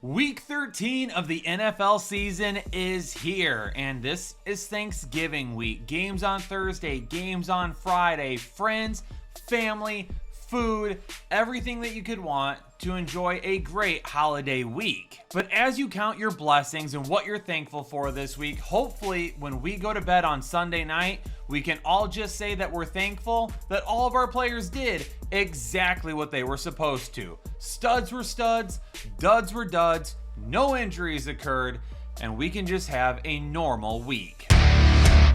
Week 13 of the NFL season is here, and this is Thanksgiving week. Games on Thursday, games on Friday, friends, family, food, everything that you could want to enjoy a great holiday week. But as you count your blessings and what you're thankful for this week, hopefully when we go to bed on Sunday night, we can all just say that we're thankful that all of our players did exactly what they were supposed to. Studs were studs, duds were duds, no injuries occurred, and we can just have a normal week.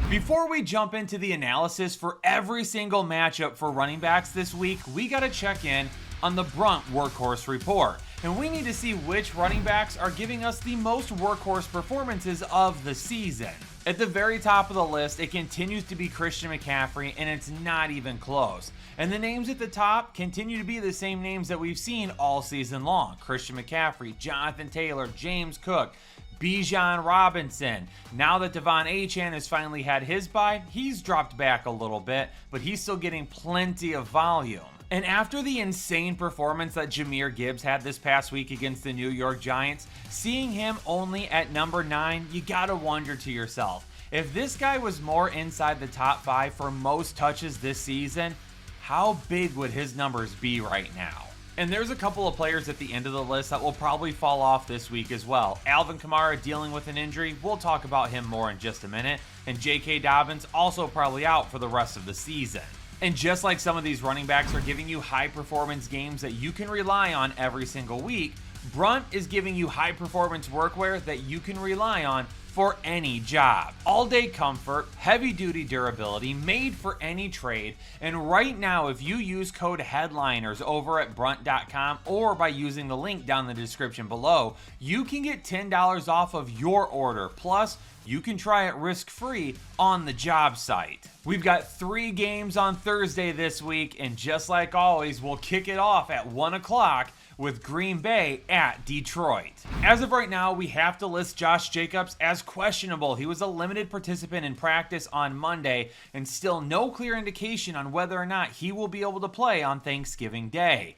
Before we jump into the analysis for every single matchup for running backs this week, we gotta check in on the BRUNT Workhorse report. And we need to see which running backs are giving us the most workhorse performances of the season. At the very top of the list, it continues to be Christian McCaffrey, and it's not even close. And the names at the top continue to be the same names that we've seen all season long. Christian McCaffrey, Jonathan Taylor, James Cook, Bijan Robinson. Now that Devon Achane has finally had his bye, he's dropped back a little bit, but he's still getting plenty of volume. And after the insane performance that Jahmyr Gibbs had this past week against the New York Giants, seeing him only at number 9, you gotta wonder to yourself, if this guy was more inside the top 5 for most touches this season, how big would his numbers be right now? And there's a couple of players at the end of the list that will probably fall off this week as well. Alvin Kamara dealing with an injury, we'll talk about him more in just a minute. And J.K. Dobbins also probably out for the rest of the season. And just like some of these running backs are giving you high performance games that you can rely on every single week, BRUNT is giving you high performance workwear that you can rely on for any job. All day comfort, heavy duty durability, made for any trade. And right now, if you use code headliners over at brunt.com or by using the link down in the description below, you can get $10 off of your order. Plus, you can try it risk-free on the job site. We've got 3 games on Thursday this week, and just like always, we'll kick it off at 1 o'clock with Green Bay at Detroit. As of right now, we have to list Josh Jacobs as questionable. He was a limited participant in practice on Monday, and still no clear indication on whether or not he will be able to play on Thanksgiving Day.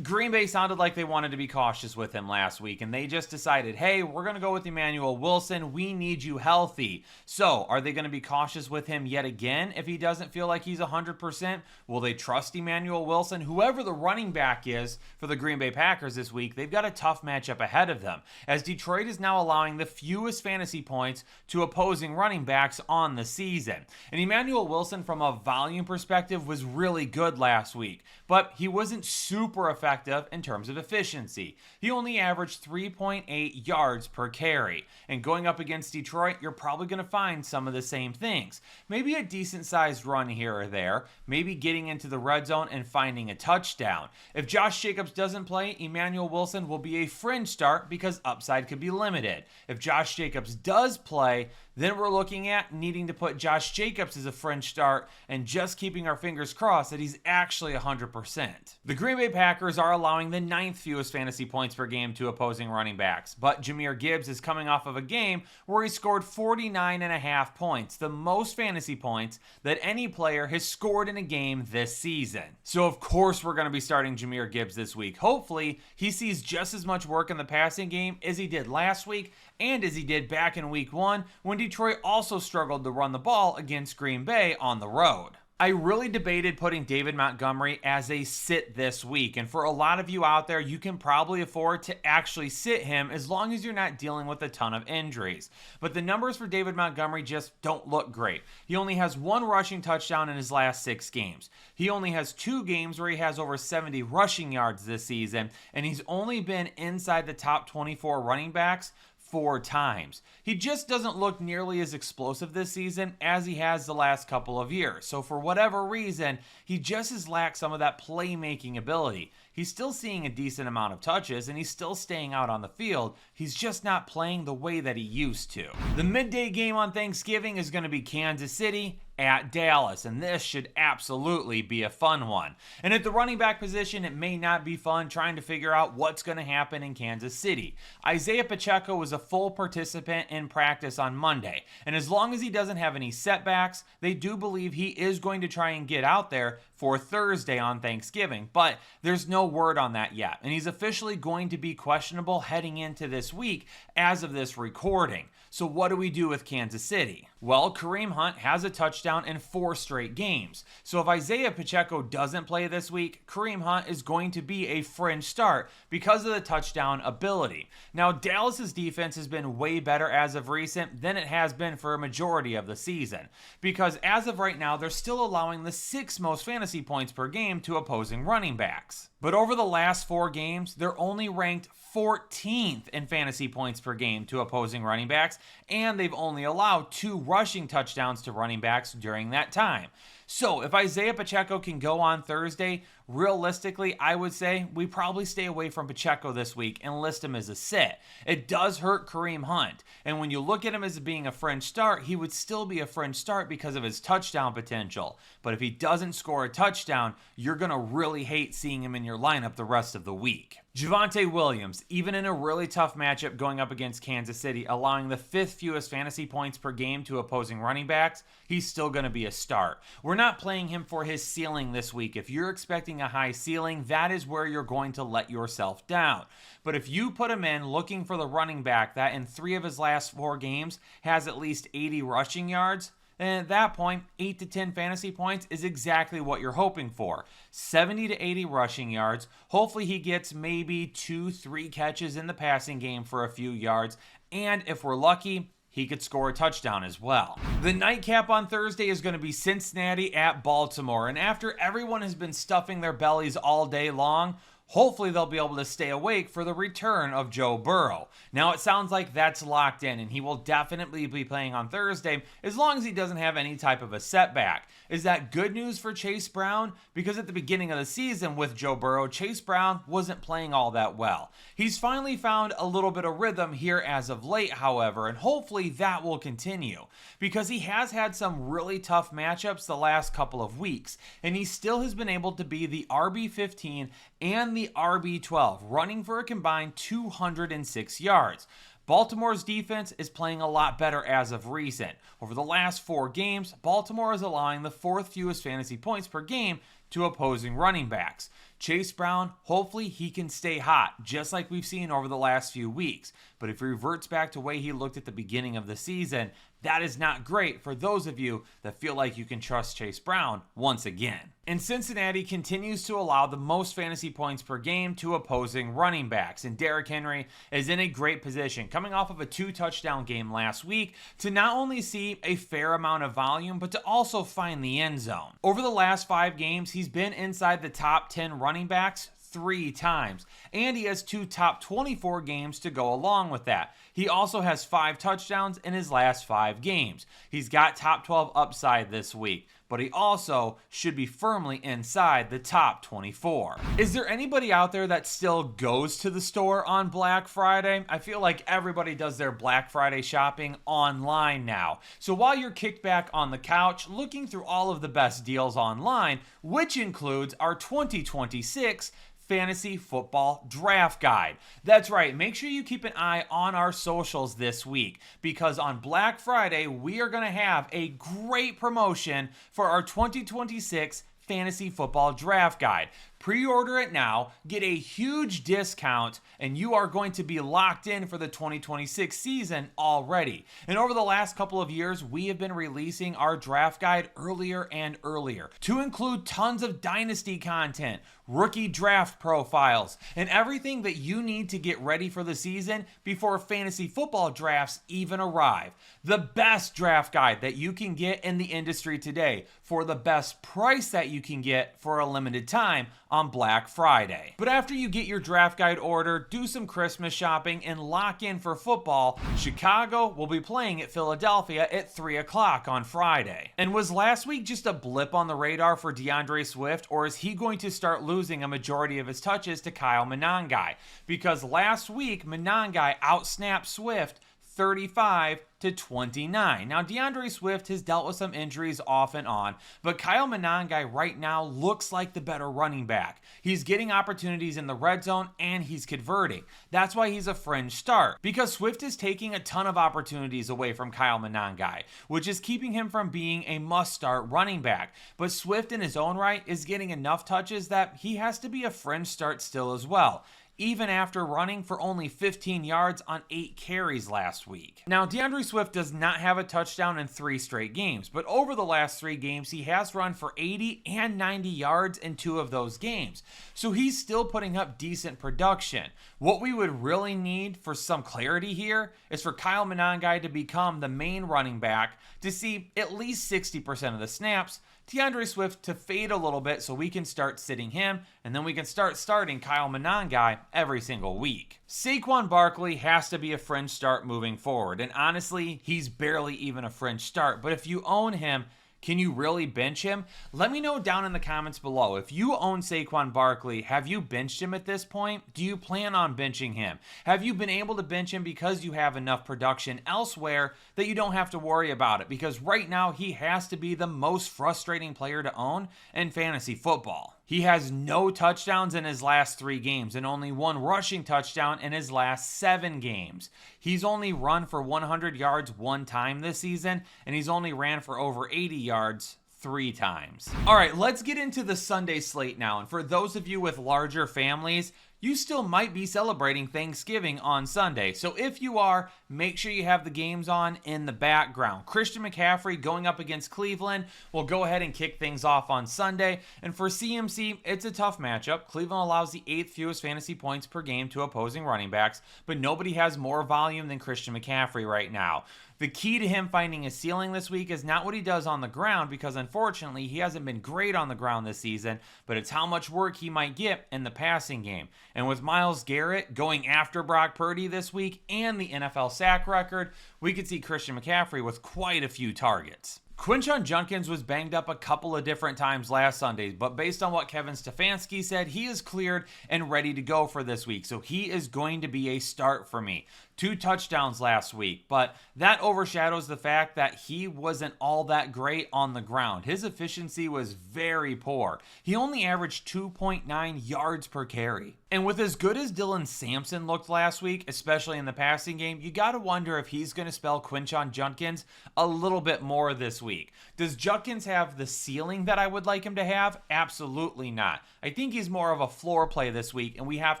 Green Bay sounded like they wanted to be cautious with him last week, and they just decided, hey, we're going to go with Emmanuel Wilson. We need you healthy. So, are they going to be cautious with him yet again if he doesn't feel like he's 100%? Will they trust Emmanuel Wilson? Whoever the running back is for the Green Bay Packers this week, they've got a tough matchup ahead of them, as Detroit is now allowing the fewest fantasy points to opposing running backs on the season. And Emmanuel Wilson, from a volume perspective, was really good last week, but he wasn't super effective in terms of efficiency. He only averaged 3.8 yards per carry. And going up against Detroit, you're probably going to find some of the same things. Maybe a decent sized run here or there, maybe getting into the red zone and finding a touchdown. If Josh Jacobs doesn't play, Emmanuel Wilson will be a fringe start because upside could be limited. If Josh Jacobs does play, then we're looking at needing to put Josh Jacobs as a fringe start and just keeping our fingers crossed that he's actually 100%. The Green Bay Packers are allowing the 9th fewest fantasy points per game to opposing running backs, but Jahmyr Gibbs is coming off of a game where he scored 49.5 points, the most fantasy points that any player has scored in a game this season. So of course we're going to be starting Jahmyr Gibbs this week. Hopefully he sees just as much work in the passing game as he did last week and as he did back in week 1 when Detroit also struggled to run the ball against Green Bay on the road. I really debated putting David Montgomery as a sit this week, and for a lot of you out there, you can probably afford to actually sit him as long as you're not dealing with a ton of injuries. But the numbers for David Montgomery just don't look great. He only has 1 rushing touchdown in his last 6 games. He only has 2 games where he has over 70 rushing yards this season, and he's only been inside the top 24 running backs 4 times. He just doesn't look nearly as explosive this season as he has the last couple of years. So for whatever reason, he just has lacked some of that playmaking ability. He's still seeing a decent amount of touches and he's still staying out on the field. He's just not playing the way that he used to. The midday game on Thanksgiving is going to be Kansas City at Dallas, and this should absolutely be a fun one. And at the running back position, it may not be fun trying to figure out what's going to happen in Kansas City. Isaiah Pacheco was a full participant in practice on Monday, and as long as he doesn't have any setbacks, they do believe he is going to try and get out there for Thursday on Thanksgiving, but there's no word on that yet, and he's officially going to be questionable heading into this week as of this recording. So what do we do with Kansas City? Well, Kareem Hunt has a touchdown in 4 straight games. So if Isaiah Pacheco doesn't play this week, Kareem Hunt is going to be a fringe start because of the touchdown ability. Now, Dallas's defense has been way better as of recent than it has been for a majority of the season, because as of right now, they're still allowing the 6th most fantasy points per game to opposing running backs. But over the last 4 games, they're only ranked 14th in fantasy points per game to opposing running backs, and they've only allowed 2 rushing touchdowns to running backs during that time. So if Isaiah Pacheco can go on Thursday, realistically, I would say we probably stay away from Pacheco this week and list him as a sit. It does hurt Kareem Hunt, and when you look at him as being a fringe start, he would still be a fringe start because of his touchdown potential. But if he doesn't score a touchdown, you're going to really hate seeing him in your lineup the rest of the week. Javonte Williams, even in a really tough matchup going up against Kansas City, allowing the 5th fewest fantasy points per game to opposing running backs, he's still going to be a start. We're not playing him for his ceiling this week. If you're expecting a high ceiling, that is where you're going to let yourself down. But if you put him in looking for the running back that in 3 of his last 4 games has at least 80 rushing yards, and at that point, 8 to 10 fantasy points is exactly what you're hoping for. 70 to 80 rushing yards. Hopefully he gets maybe 2-3 catches in the passing game for a few yards. And if we're lucky, he could score a touchdown as well. The nightcap on Thursday is going to be Cincinnati at Baltimore. And after everyone has been stuffing their bellies all day long, hopefully they'll be able to stay awake for the return of Joe Burrow. Now it sounds like that's locked in, and he will definitely be playing on Thursday as long as he doesn't have any type of a setback. Is that good news for Chase Brown? Because at the beginning of the season with Joe Burrow, Chase Brown wasn't playing all that well. He's finally found a little bit of rhythm here as of late, however, and hopefully that will continue, because he has had some really tough matchups the last couple of weeks, and he still has been able to be the RB15 and the RB12, running for a combined 206 yards. Baltimore's defense is playing a lot better as of recent. Over the last 4 games, Baltimore is allowing the 4th fewest fantasy points per game to opposing running backs. Chase Brown, hopefully he can stay hot, just like we've seen over the last few weeks. But if he reverts back to the way he looked at the beginning of the season, that is not great for those of you that feel like you can trust Chase Brown once again. And Cincinnati continues to allow the most fantasy points per game to opposing running backs. And Derrick Henry is in a great position, coming off of a 2-touchdown game last week, to not only see a fair amount of volume, but to also find the end zone. Over the last 5 games, he's been inside the top 10 running backs 3 times, and he has 2 top 24 games to go along with that. He also has 5 touchdowns in his last 5 games. He's got top 12 upside this week, but he also should be firmly inside the top 24. Is there anybody out there that still goes to the store on Black Friday? I feel like everybody does their Black Friday shopping online now. So while you're kicked back on the couch looking through all of the best deals online, which includes our 2026 Fantasy Football Draft Guide. That's right, make sure you keep an eye on our socials this week, because on Black Friday, we are going to have a great promotion for our 2026 Fantasy Football Draft Guide. Pre-order it now, get a huge discount, and you are going to be locked in for the 2026 season already. And over the last couple of years, we have been releasing our draft guide earlier and earlier to include tons of dynasty content, rookie draft profiles, and everything that you need to get ready for the season before fantasy football drafts even arrive. The best draft guide that you can get in the industry today for the best price that you can get for a limited time on Black Friday. But after you get your draft guide ordered, do some Christmas shopping, and lock in for football, Chicago will be playing at Philadelphia at 3 o'clock on Friday. And was last week just a blip on the radar for DeAndre Swift, or is he going to start losing a majority of his touches to Kyle Monangai? Because last week, Monangai outsnapped Swift 35-29. Now, DeAndre Swift has dealt with some injuries off and on, but Kyle Monangai right now looks like the better running back. He's getting opportunities in the red zone and he's converting. That's why he's a fringe start, because Swift is taking a ton of opportunities away from Kyle Monangai, which is keeping him from being a must-start running back. But Swift in his own right is getting enough touches that he has to be a fringe start still as well, even after running for only 15 yards on 8 carries last week. Now, DeAndre Swift does not have a touchdown in 3 straight games, but over the last 3 games, he has run for 80 and 90 yards in 2 of those games. So he's still putting up decent production. What we would really need for some clarity here is for Kyle Monangai to become the main running back to see at least 60% of the snaps, DeAndre Swift to fade a little bit so we can start sitting him, and then we can start starting Kyle Monangai every single week. Saquon Barkley has to be a fringe start moving forward, and honestly, he's barely even a fringe start, but if you own him, can you really bench him? Let me know down in the comments below. If you own Saquon Barkley, have you benched him at this point? Do you plan on benching him? Have you been able to bench him because you have enough production elsewhere that you don't have to worry about it? Because right now, he has to be the most frustrating player to own in fantasy football. He has no touchdowns in his last 3 games and only 1 rushing touchdown in his last 7 games. He's only run for 100 yards 1 time this season, and he's only ran for over 80 yards 3 times. All right, let's get into the Sunday slate now. And for those of you with larger families, you still might be celebrating Thanksgiving on Sunday. So if you are, make sure you have the games on in the background. Christian McCaffrey going up against Cleveland will go ahead and kick things off on Sunday. And for CMC, it's a tough matchup. Cleveland allows the 8th fewest fantasy points per game to opposing running backs, but nobody has more volume than Christian McCaffrey right now. The key to him finding his ceiling this week is not what he does on the ground, because unfortunately he hasn't been great on the ground this season, but it's how much work he might get in the passing game. And with Myles Garrett going after Brock Purdy this week and the NFL sack record, we could see Christian McCaffrey with quite a few targets. Quinshon Judkins was banged up a couple of different times last Sunday, but based on what Kevin Stefanski said, he is cleared and ready to go for this week. So he is going to be a start for me. 2 touchdowns last week, but that overshadows the fact that he wasn't all that great on the ground. His efficiency was very poor. He only averaged 2.9 yards per carry. And with as good as Dylan Sampson looked last week, especially in the passing game, you got to wonder if he's going to spell Quinshon Judkins a little bit more this week. Does Judkins have the ceiling that I would like him to have? Absolutely not. I think he's more of a floor play this week, and we have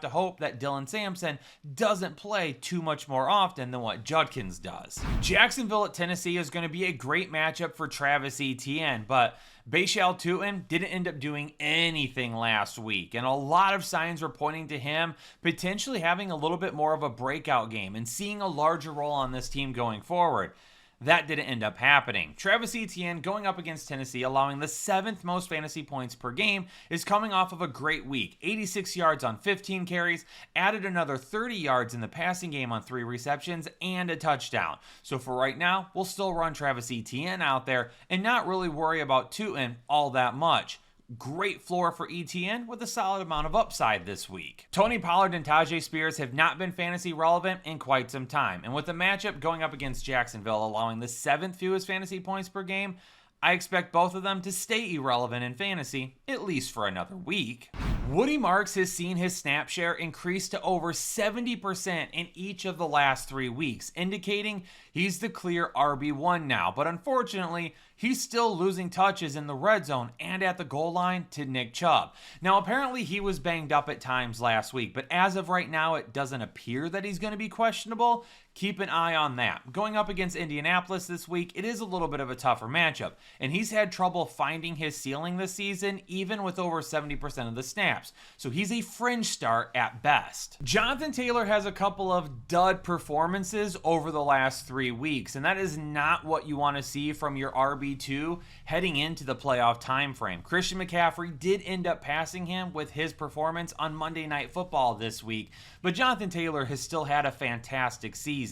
to hope that Dylan Sampson doesn't play too much more often than what Judkins does. Jacksonville at Tennessee is going to be a great matchup for Travis Etienne, but Bashal Tutin didn't end up doing anything last week, and a lot of signs were pointing to him potentially having a little bit more of a breakout game and seeing a larger role on this team going forward. That didn't end up happening. Travis Etienne going up against Tennessee, allowing the 7th most fantasy points per game, is coming off of a great week. 86 yards on 15 carries, added another 30 yards in the passing game on 3 receptions, and a touchdown. So for right now, we'll still run Travis Etienne out there and not really worry about Tutin all that much. Great floor for Etienne with a solid amount of upside this week. Tony Pollard and Tajay Spears have not been fantasy relevant in quite some time. And with the matchup going up against Jacksonville, allowing the 7th fewest fantasy points per game, I expect both of them to stay irrelevant in fantasy, at least for another week. Woody Marks has seen his snap share increase to over 70% in each of the last 3 weeks, indicating he's the clear RB1 now. But unfortunately, he's still losing touches in the red zone and at the goal line to Nick Chubb. Now, apparently he was banged up at times last week, but as of right now, it doesn't appear that he's going to be questionable. Keep an eye on that. Going up against Indianapolis this week, it is a little bit of a tougher matchup, and he's had trouble finding his ceiling this season, even with over 70% of the snaps. So he's a fringe start at best. Jonathan Taylor has a couple of dud performances over the last 3 weeks, and that is not what you want to see from your RB2 heading into the playoff time frame. Christian McCaffrey did end up passing him with his performance on Monday Night Football this week, but Jonathan Taylor has still had a fantastic season.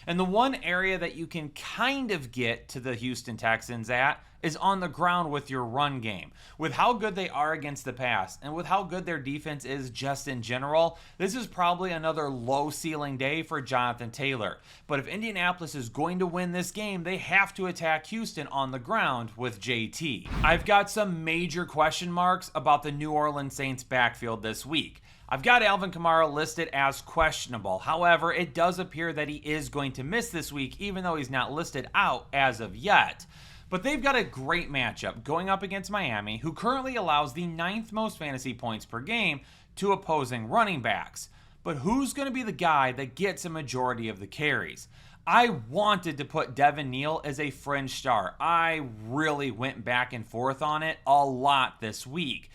And the one area that you can kind of get to the Houston Texans at, is on the ground with your run game. With how good they are against the pass and with how good their defense is just in general, this is probably another low ceiling day for Jonathan Taylor. But if Indianapolis is going to win this game, they have to attack Houston on the ground with JT. I've got some major question marks about the New Orleans Saints backfield this week. I've got Alvin Kamara listed as questionable. However, it does appear that he is going to miss this week, even though he's not listed out as of yet. But they've got a great matchup going up against Miami, who currently allows the 9th most fantasy points per game to opposing running backs. But who's going to be the guy that gets a majority of the carries? I wanted to put Devin Neal as a fringe star. I really went back and forth on it a lot this week.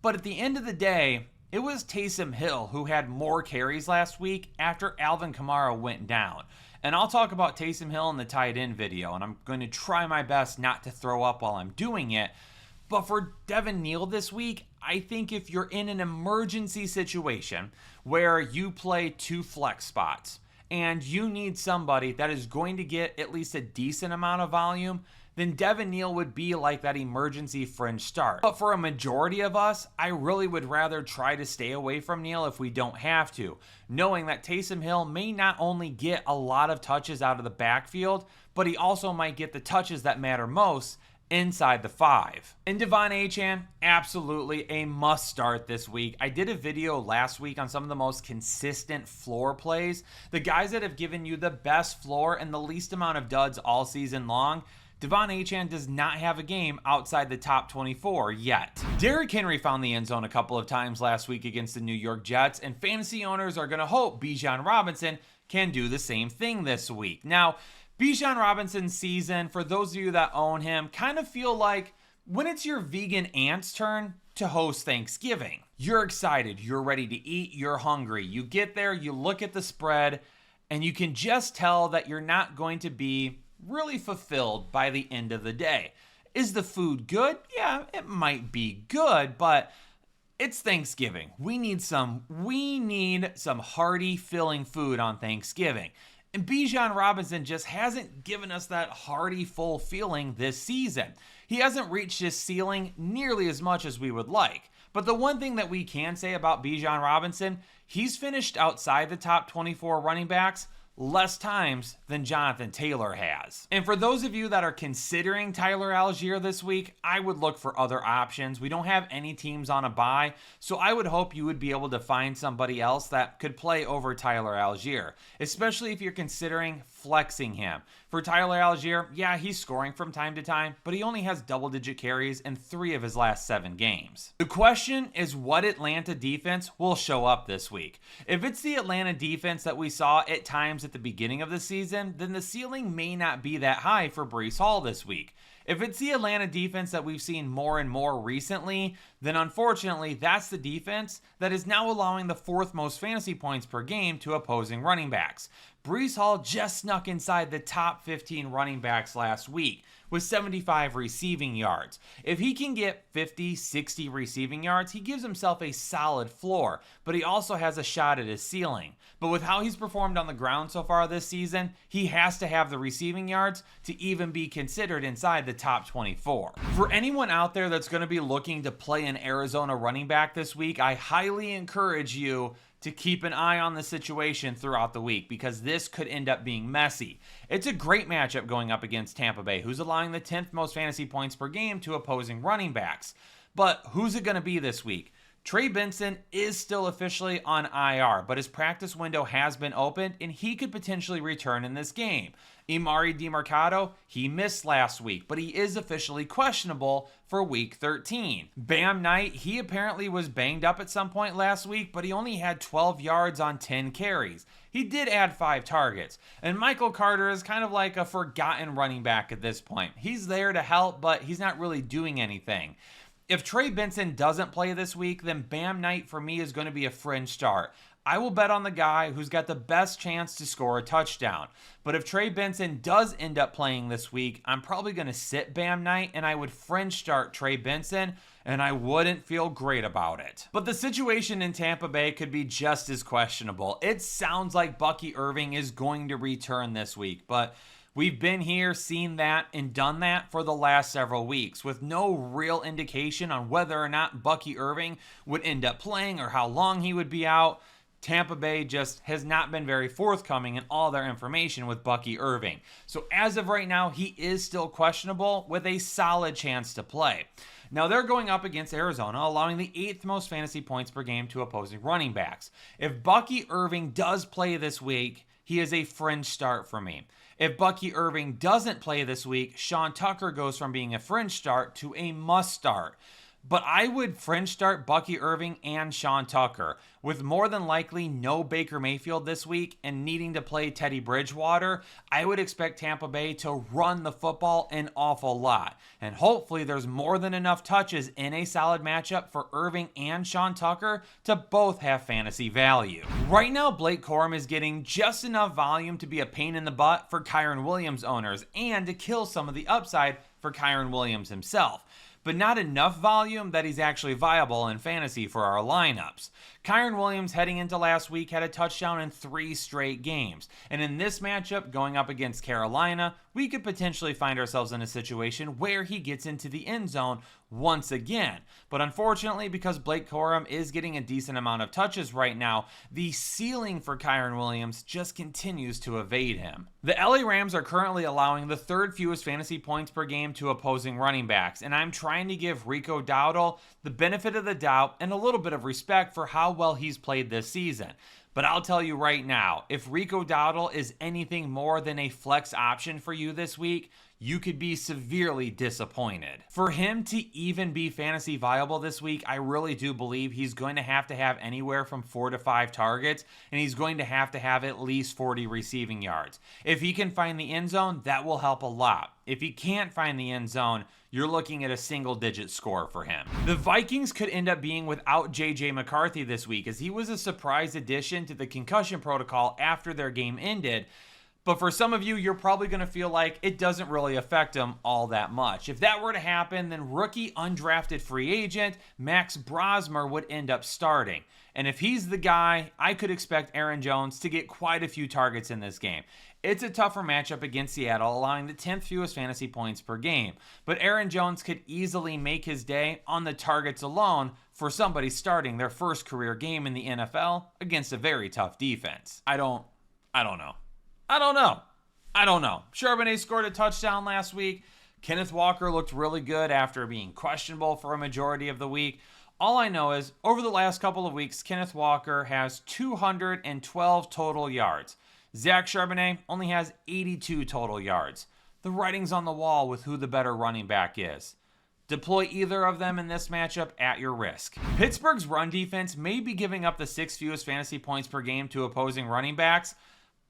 But at the end of the day, it was Taysom Hill who had more carries last week after Alvin Kamara went down. And I'll talk about Taysom Hill in the tight end video, and I'm going to try my best not to throw up while I'm doing it. But for Devin Neal this week, I think if you're in an emergency situation where you play 2 flex spots and you need somebody that is going to get at least a decent amount of volume, then Devin Neal would be like that emergency fringe start. But for a majority of us, I really would rather try to stay away from Neal if we don't have to, knowing that Taysom Hill may not only get a lot of touches out of the backfield, but he also might get the touches that matter most inside the 5. And Devon Achane, absolutely a must start this week. I did a video last week on some of the most consistent floor plays, the guys that have given you the best floor and the least amount of duds all season long. Devon Achane does not have a game outside the top 24 yet. Derrick Henry found the end zone a couple of times last week against the New York Jets, and fantasy owners are going to hope Bijan Robinson can do the same thing this week. Now, Bijan Robinson's season, for those of you that own him, kind of feel like when it's your vegan aunt's turn to host Thanksgiving. You're excited, you're ready to eat, you're hungry. You get there, you look at the spread, and you can just tell that you're not going to be really fulfilled by the end of the day. Is the food good? Yeah, it might be good, but it's Thanksgiving. We need some hearty, filling food on Thanksgiving. And Bijan Robinson just hasn't given us that hearty, full feeling this season. He hasn't reached his ceiling nearly as much as we would like. But the one thing that we can say about Bijan Robinson, he's finished outside the top 24 running backs less times than Jonathan Taylor has. And for those of you that are considering Tyler Algier this week, I would look for other options. We don't have any teams on a bye, so I would hope you would be able to find somebody else that could play over Tyler Algier, especially if you're considering flexing him. For Tyler Algier, yeah, he's scoring from time to time, but he only has double-digit carries in 3 of his last 7 games. The question is what Atlanta defense will show up this week. If it's the Atlanta defense that we saw at times at the beginning of the season, then the ceiling may not be that high for Breece Hall this week. If it's the Atlanta defense that we've seen more and more recently, then unfortunately that's the defense that is now allowing the 4th most fantasy points per game to opposing running backs. Breece Hall just snuck inside the top 15 running backs last week with 75 receiving yards. If he can get 50, 60 receiving yards, he gives himself a solid floor, but he also has a shot at his ceiling. But with how he's performed on the ground so far this season, he has to have the receiving yards to even be considered inside the top 24. For anyone out there that's going to be looking to play an Arizona running back this week, I highly encourage you to keep an eye on the situation throughout the week because this could end up being messy. It's a great matchup going up against Tampa Bay, who's allowing the 10th most fantasy points per game to opposing running backs. But who's it going to be this week? Trey Benson is still officially on IR, but his practice window has been opened and he could potentially return in this game. Emari Demercado, he missed last week, but he is officially questionable for week 13. Bam Knight, he apparently was banged up at some point last week, but he only had 12 yards on 10 carries. He did add 5 targets. And Michael Carter is kind of like a forgotten running back at this point. He's there to help, but he's not really doing anything. If Trey Benson doesn't play this week, then Bam Knight for me is going to be a fringe start. I will bet on the guy who's got the best chance to score a touchdown. But if Trey Benson does end up playing this week, I'm probably going to sit Bam Knight and I would fringe start Trey Benson, and I wouldn't feel great about it. But the situation in Tampa Bay could be just as questionable. It sounds like Bucky Irving is going to return this week, but We've been here, seen that, and done that for the last several weeks with no real indication on whether or not Bucky Irving would end up playing or how long he would be out. Tampa Bay just has not been very forthcoming in all their information with Bucky Irving. So as of right now, he is still questionable with a solid chance to play. Now they're going up against Arizona, allowing the 8th most fantasy points per game to opposing running backs. If Bucky Irving does play this week, he is a fringe start for me. If Bucky Irving doesn't play this week, Sean Tucker goes from being a fringe start to a must start. But I would fringe start Bucky Irving and Sean Tucker. With more than likely no Baker Mayfield this week and needing to play Teddy Bridgewater, I would expect Tampa Bay to run the football an awful lot. And hopefully there's more than enough touches in a solid matchup for Irving and Sean Tucker to both have fantasy value. Right now, Blake Corum is getting just enough volume to be a pain in the butt for Kyren Williams owners and to kill some of the upside for Kyren Williams himself, but not enough volume that he's actually viable in fantasy for our lineups. Kyren Williams heading into last week had a touchdown in 3 straight games. And in this matchup going up against Carolina, we could potentially find ourselves in a situation where he gets into the end zone once again. But unfortunately, because Blake Corum is getting a decent amount of touches right now, the ceiling for Kyren Williams just continues to evade him. The LA Rams are currently allowing the 3rd fewest fantasy points per game to opposing running backs, and I'm trying to give Rico Dowdle the benefit of the doubt and a little bit of respect for how well he's played this season. But I'll tell you right now, if Rico Dowdle is anything more than a flex option for you this week, you could be severely disappointed. For him to even be fantasy viable this week, I really do believe he's going to have anywhere from 4 to 5 targets, and he's going to have at least 40 receiving yards. If he can find the end zone, that will help a lot. If he can't find the end zone, you're looking at a single-digit score for him. The Vikings could end up being without J.J. McCarthy this week, as he was a surprise addition to the concussion protocol after their game ended. But for some of you, you're probably going to feel like it doesn't really affect him all that much. If that were to happen, then rookie undrafted free agent Max Brosmer would end up starting. And if he's the guy, I could expect Aaron Jones to get quite a few targets in this game. It's a tougher matchup against Seattle, allowing the 10th fewest fantasy points per game. But Aaron Jones could easily make his day on the targets alone for somebody starting their first career game in the NFL against a very tough defense. I don't know. Charbonnet scored a touchdown last week. Kenneth Walker looked really good after being questionable for a majority of the week. All I know is, over the last couple of weeks, Kenneth Walker has 212 total yards. Zach Charbonnet only has 82 total yards. The writing's on the wall with who the better running back is. Deploy either of them in this matchup at your risk. Pittsburgh's run defense may be giving up the 6th fewest fantasy points per game to opposing running backs,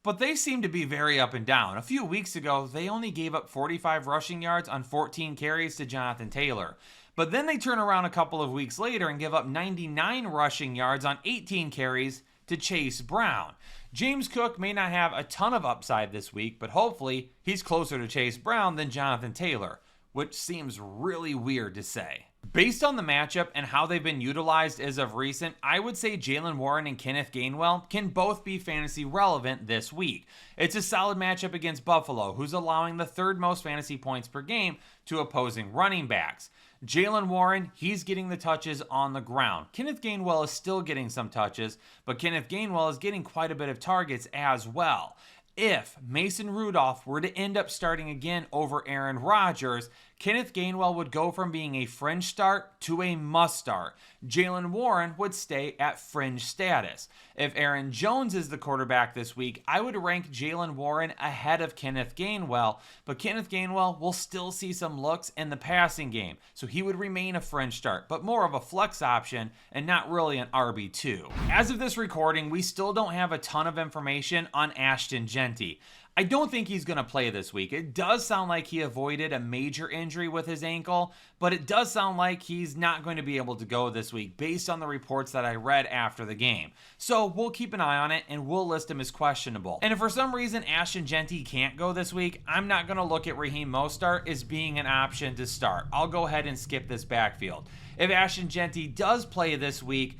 but they seem to be very up and down. A few weeks ago, they only gave up 45 rushing yards on 14 carries to Jonathan Taylor. But then they turn around a couple of weeks later and give up 99 rushing yards on 18 carries to Chase Brown. James Cook may not have a ton of upside this week, but hopefully he's closer to Chase Brown than Jonathan Taylor, which seems really weird to say. Based on the matchup and how they've been utilized as of recent, I would say Jaylen Warren and Kenneth Gainwell can both be fantasy relevant this week. It's a solid matchup against Buffalo, who's allowing the 3rd most fantasy points per game to opposing running backs. Jaylen Warren, he's getting the touches on the ground. Kenneth Gainwell is still getting some touches, but Kenneth Gainwell is getting quite a bit of targets as well. If Mason Rudolph were to end up starting again over Aaron Rodgers, Kenneth Gainwell would go from being a fringe start to a must start. Jaylen Warren would stay at fringe status. If Aaron Jones is the quarterback this week, I would rank Jaylen Warren ahead of Kenneth Gainwell, but Kenneth Gainwell will still see some looks in the passing game, so he would remain a fringe start, but more of a flex option and not really an RB2. As of this recording, we still don't have a ton of information on Ashton Jeanty. I don't think he's going to play this week. It does sound like he avoided a major injury with his ankle, but it does sound like he's not going to be able to go this week based on the reports that I read after the game. So we'll keep an eye on it and we'll list him as questionable. And if for some reason Ashton Jeanty can't go this week, I'm not going to look at Raheem Mostert as being an option to start. I'll go ahead and skip this backfield. If Ashton Jeanty does play this week,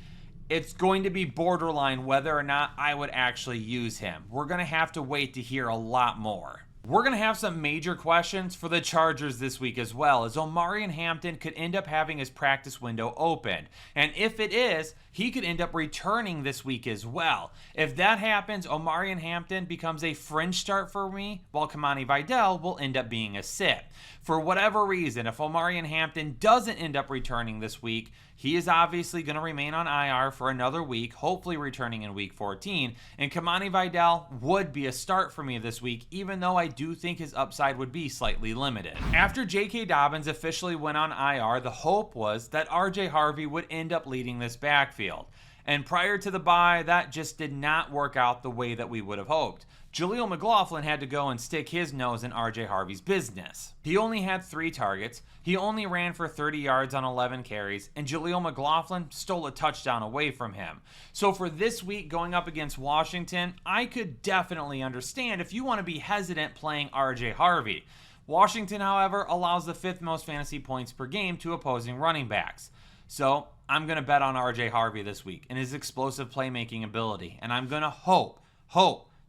it's going to be borderline whether or not I would actually use him. We're going to have to wait to hear a lot more. We're going to have some major questions for the Chargers this week as well, as Omarion Hampton could end up having his practice window opened. And if it is, he could end up returning this week as well. If that happens, Omarion Hampton becomes a fringe start for me, while Kamani Vidal will end up being a sit. For whatever reason, if Omarion Hampton doesn't end up returning this week, he is obviously going to remain on IR for another week, hopefully returning in week 14. And Kamani Vidal would be a start for me this week, even though I do think his upside would be slightly limited. After J.K. Dobbins officially went on IR, the hope was that R.J. Harvey would end up leading this backfield. And prior to the bye, that just did not work out the way that we would have hoped. Jaleel McLaughlin had to go and stick his nose in R.J. Harvey's business. He only had 3 targets, he only ran for 30 yards on 11 carries, and Jaleel McLaughlin stole a touchdown away from him. So for this week going up against Washington, I could definitely understand if you want to be hesitant playing R.J. Harvey. Washington, however, allows the 5th most fantasy points per game to opposing running backs. So I'm going to bet on R.J. Harvey this week and his explosive playmaking ability, and I'm going to hope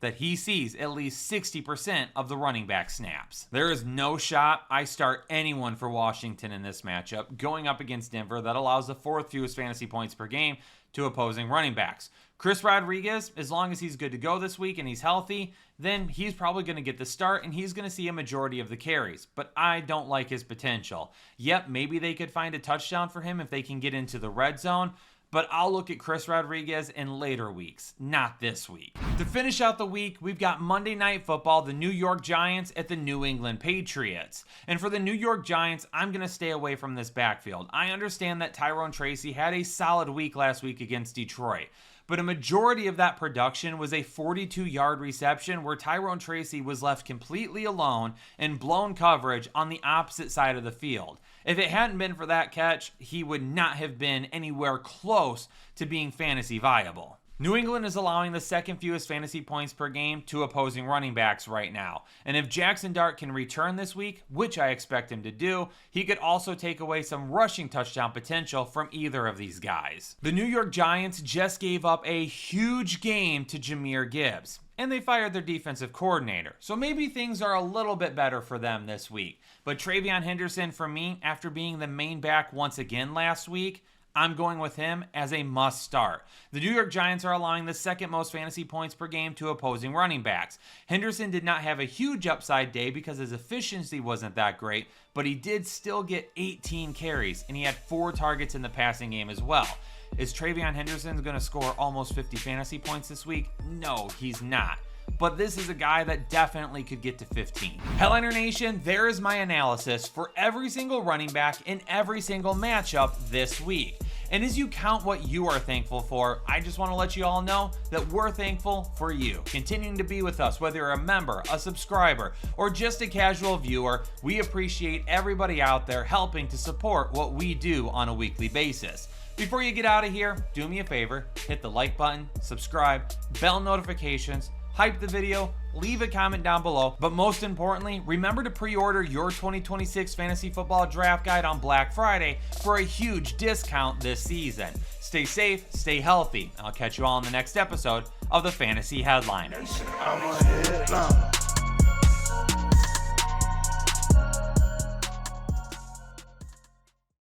that he sees at least 60% of the running back snaps. There is no shot I start anyone for Washington in this matchup going up against Denver that allows the 4th fewest fantasy points per game to opposing running backs. Chris Rodriguez, as long as he's good to go this week and he's healthy, then he's probably going to get the start and he's going to see a majority of the carries. But I don't like his potential. Yep, maybe they could find a touchdown for him if they can get into the red zone, but I'll look at Chris Rodriguez in later weeks, not this week. To finish out the week, we've got Monday Night Football, the New York Giants at the New England Patriots. And for the New York Giants, I'm going to stay away from this backfield. I understand that Tyrone Tracy had a solid week last week against Detroit, but a majority of that production was a 42-yard reception where Tyrone Tracy was left completely alone in blown coverage on the opposite side of the field. If it hadn't been for that catch, he would not have been anywhere close to being fantasy viable. New England is allowing the 2nd fewest fantasy points per game to opposing running backs right now. And if Jackson Dart can return this week, which I expect him to do, he could also take away some rushing touchdown potential from either of these guys. The New York Giants just gave up a huge game to Jahmyr Gibbs, and they fired their defensive coordinator. So maybe things are a little bit better for them this week. But Travion Henderson, for me, after being the main back once again last week, I'm going with him as a must start. The New York Giants are allowing the 2nd most fantasy points per game to opposing running backs. Henderson did not have a huge upside day because his efficiency wasn't that great, but he did still get 18 carries, and he had 4 targets in the passing game as well. Is Travion Henderson going to score almost 50 fantasy points this week? No, he's not. But this is a guy that definitely could get to 15. Headliner Nation, there is my analysis for every single running back in every single matchup this week. And as you count what you are thankful for, I just want to let you all know that we're thankful for you continuing to be with us, whether you're a member, a subscriber, or just a casual viewer. We appreciate everybody out there helping to support what we do on a weekly basis. Before you get out of here, do me a favor, hit the like button, subscribe, bell notifications, hype the video, leave a comment down below, but most importantly, remember to pre-order your 2026 Fantasy Football Draft Guide on Black Friday for a huge discount this season. Stay safe, stay healthy, and I'll catch you all in the next episode of the Fantasy Headliners.